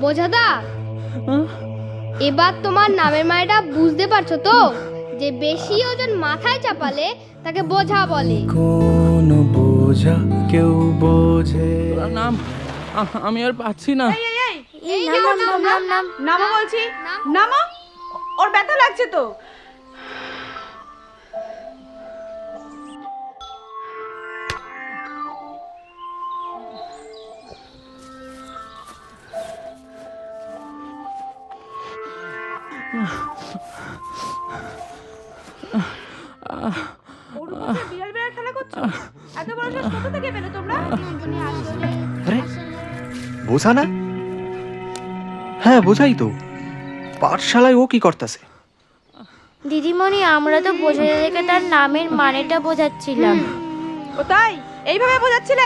বোঝাদা, এবার তোমার নামের মানেটা বুঝতে পারছো তো? যে বেশি ওজন মাথায় চাপালে তাকে বোঝা বলে। কোন বোঝা কেউ বোঝে নাম আমি আর পাচ্ছি না। এই নামো বলছি, নামো। ওর ব্যথা লাগছে তো। ওর উপরে বিড়াল বিড়াল খেলা করছো? এত বড় সাহস কোথা থেকে পেলে তোমরা? আরে বোঝা না? হ্যাঁ বোঝাই তো। পাঠশালায় ও কি করতেছে? দিদিমণি, আমরা তো বোঝা দেখে তার নামের মানেটা বোঝাচ্ছিলাম। ও তাই? এইভাবে বোঝাচ্ছিলে?